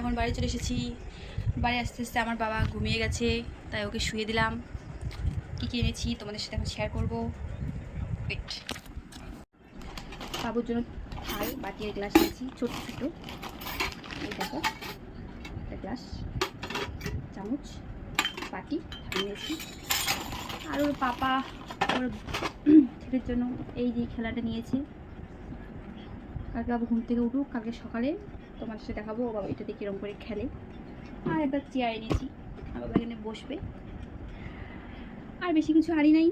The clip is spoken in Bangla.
এখন বাড়ি চলে এসেছি। বাড়ি আস্তে আস্তে আমার বাবা ঘুমিয়ে গেছে, তাই ওকে শুয়ে দিলাম। কী কী এনেছি তোমাদের সাথে এখন শেয়ার করবো। ওয়েট, বাবুর জন্য থাল, বাটি আর গ্লাস এনেছি, ছোট ছোট। এই দেখো, একটা গ্লাস, চামচ, বাটি নিয়েছি। আর ওর পাপা ওর ছেলের জন্য এই যে খেলাটা নিয়েছে। কালকে বাবু ঘুম থেকে উঠুক, কালকে সকালে তোমাদের সাথে দেখাবো ও বাবা এটাতে কীরকম করে খেলে। আর একটা চেয়ার এনেছি, আর বাবা এখানে বসবে। আর বেশি কিছু আনি নাই,